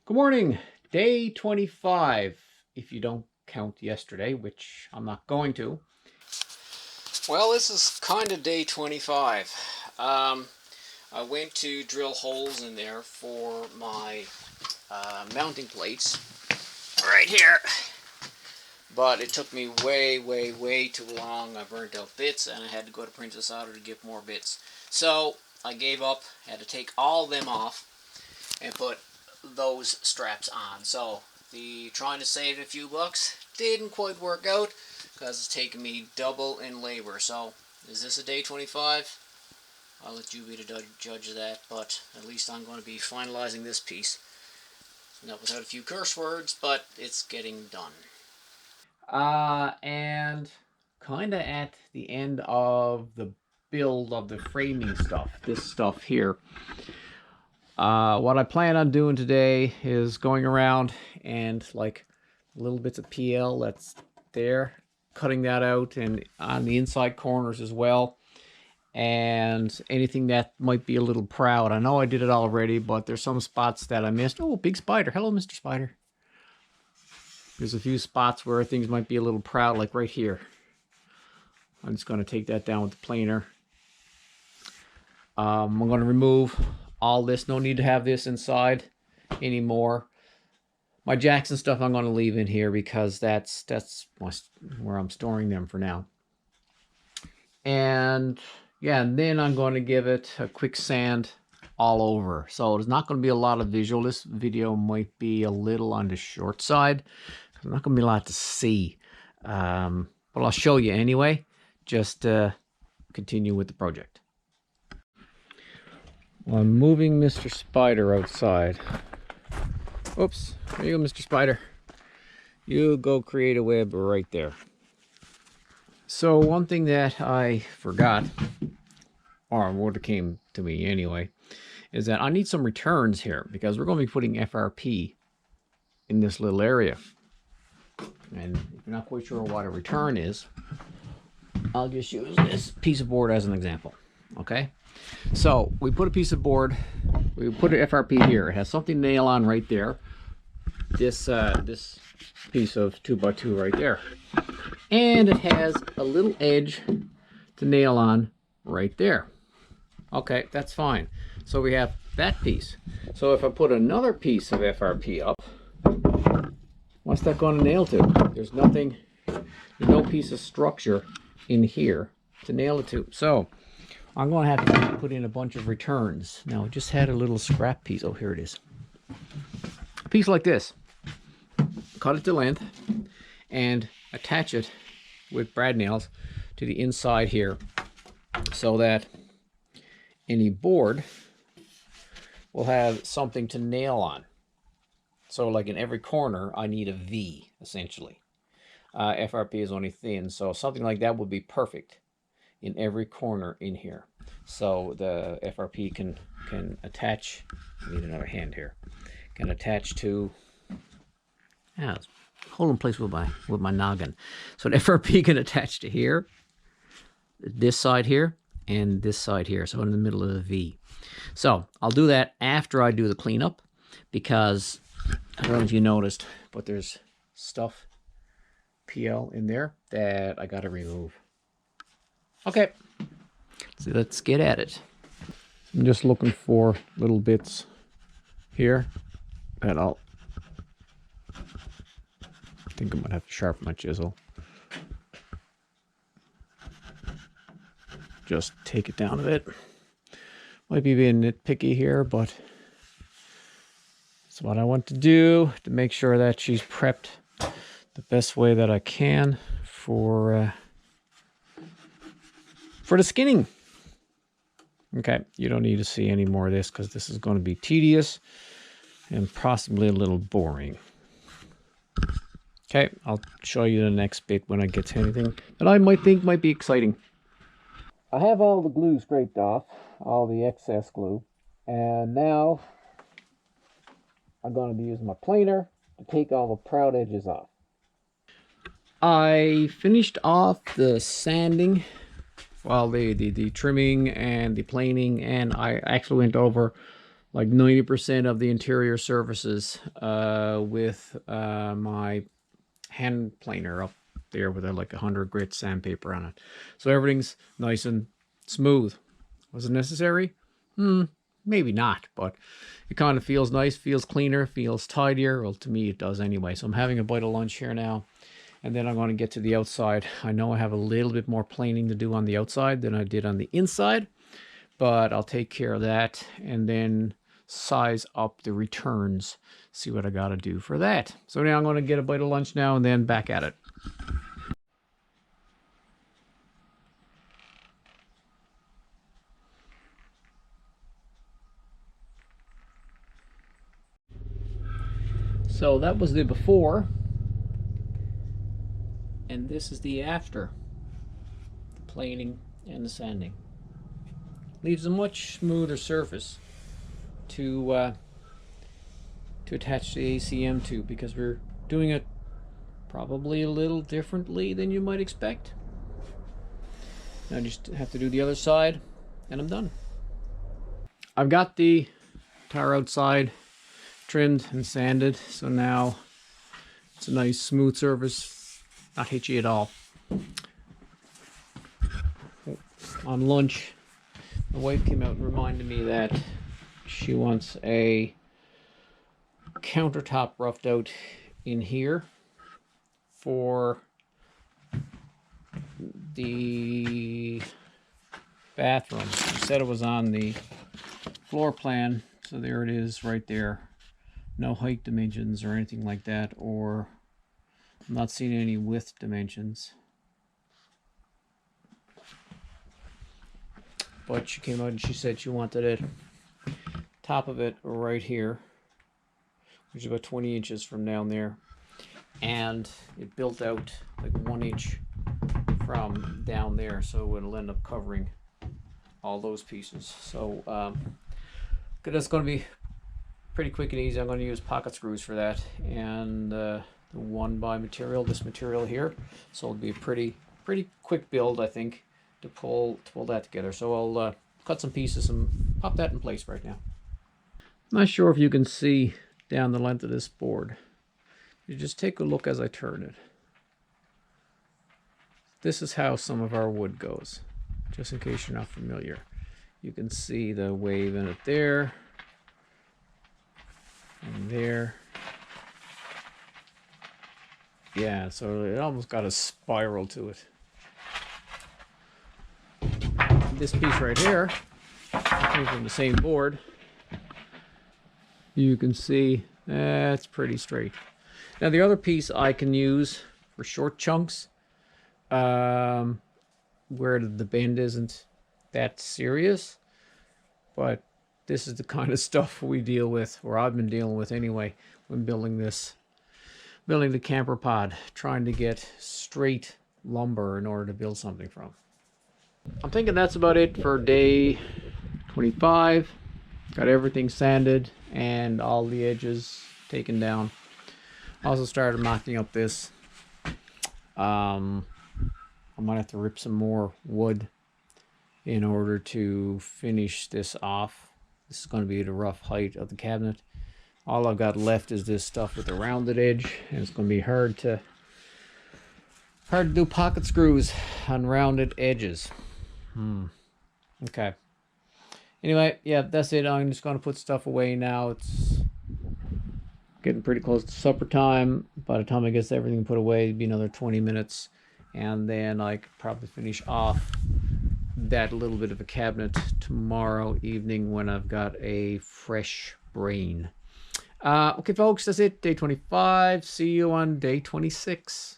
Good morning, day 25, if you don't count yesterday, which I'm not going to. Well, this is kind of day 25. I went to drill holes in there for my mounting plates right here, but it took me way too long. I burnt out bits and I had to go to Princess Auto to get more bits. So I gave up, had to take all of them off and put those straps on. So the trying to save a few bucks didn't quite work out because it's taken me double in labor. So is this a day 25? I'll let you be the judge of that, but at least I'm going to be finalizing this piece. Not without a few curse words, but it's getting done. And kind of at the end of the build of the framing stuff, this stuff here. What I plan on doing today is going around and like little bits of PL that's there, cutting that out, and on the inside corners as well, and anything that might be a little proud. I know I did it already, but there's some spots that I missed. Oh, big spider. Hello, Mr. Spider. There's a few spots where things might be a little proud, like right here. I'm just going to take that down with the planer. I'm going to remove all this. No need to have this inside anymore. My jacks and stuff I'm going to leave in here because that's where I'm storing them for now. And yeah, and then I'm going to give it a quick sand all over. So there's not going to be a lot of visual. This video might be a little on the short side. There's not going to be a lot to see. But I'll show you anyway. Just continue with the project. Well, I'm moving Mr. Spider outside. Oops, there you go, Mr. Spider. You go create a web right there. So one thing that I forgot, or what came to me anyway, is that I need some returns here because we're going to be putting FRP in this little area. And if you're not quite sure what a return is, I'll just use this piece of board as an example. Okay? So we put a piece of board, we put an FRP here. It has something to nail on right there. This piece of 2x2 right there. And it has a little edge to nail on right there. Okay, that's fine. So we have that piece. So if I put another piece of FRP up, what's that going to nail to? There's nothing, there's no piece of structure in here to nail it to. So I'm going to have to put in a bunch of returns. Now, I just had a little scrap piece. Oh, here it is. A piece like this. Cut it to length and attach it with brad nails to the inside here so that any board will have something to nail on. So like in every corner, I need a V, essentially. FRP is only thin, so something like that would be perfect in every corner in here. So the FRP can attach, I need another hand here, can attach to, hold in place with my noggin. So the FRP can attach to here, this side here, and this side here, so in the middle of the V. So I'll do that after I do the cleanup, because I don't know if you noticed, but there's stuff, PL in there, that I gotta remove. Okay, so let's get at it. I'm just looking for little bits here that I think I might have to sharpen my chisel. Just take it down a bit. Might be being nitpicky here, but it's what I want to do to make sure that she's prepped the best way that I can for the skinning. Okay, you don't need to see any more of this because this is going to be tedious and possibly a little boring. Okay, I'll show you the next bit when I get to anything that I might think might be exciting. I have all the glue scraped off, all the excess glue, and now I'm going to be using my planer to take all the proud edges off. I finished off the sanding, well, the trimming and the planing, and I actually went over like 90% of the interior surfaces with my hand planer up there with like 100 grit sandpaper on it. So everything's nice and smooth. Was it necessary? Maybe not, but it kind of feels nice, feels cleaner, feels tidier. Well, to me it does anyway. So I'm having a bite of lunch here now, and then I'm going to get to the outside. I know I have a little bit more planing to do on the outside than I did on the inside, but I'll take care of that and then size up the returns, see what I got to do for that. So now I'm going to get a bite of lunch now and then back at it. So that was the before, and this is the after. The planing and the sanding. Leaves a much smoother surface to attach the ACM to, because we're doing it probably a little differently than you might expect. Now I just have to do the other side and I'm done. I've got the tire outside trimmed and sanded, so now it's a nice smooth surface, not hitchy at all. On lunch, my wife came out and reminded me that she wants a countertop roughed out in here for the bathroom. She said it was on the floor plan, so there it is right there. No height dimensions or anything like that, or I'm not seeing any width dimensions. But she came out and she said she wanted it, top of it right here, which is about 20 inches from down there, and it built out like 1 inch from down there, so it'll end up covering all those pieces. So that's going to be pretty quick and easy. I'm going to use pocket screws for that, and the 1x material, this material here. So it'll be a pretty quick build, I think, to pull that together. So I'll cut some pieces and pop that in place right now. Not sure if you can see down the length of this board. You just take a look as I turn it. This is how some of our wood goes, just in case you're not familiar. You can see the wave in it there, and there. Yeah, so it almost got a spiral to it. This piece right here came from the same board. You can see that's pretty straight. Now the other piece I can use for short chunks, where the bend isn't that serious, but this is the kind of stuff we deal with, or I've been dealing with anyway, when building the camper pod, trying to get straight lumber in order to build something from. I'm thinking that's about it for day 25. Got everything sanded and all the edges taken down. Also started mounting up this. I might have to rip some more wood in order to finish this off. This is going to be the rough height of the cabinet. All I've got left is this stuff with the rounded edge, and it's going to be hard to do pocket screws on rounded edges. Okay. Anyway, yeah, that's it. I'm just going to put stuff away now. It's getting pretty close to supper time. By the time I get everything put away, it'll be another 20 minutes. And then I could probably finish off that little bit of a cabinet tomorrow evening when I've got a fresh brain. Okay, folks, that's it. Day 25. See you on day 26.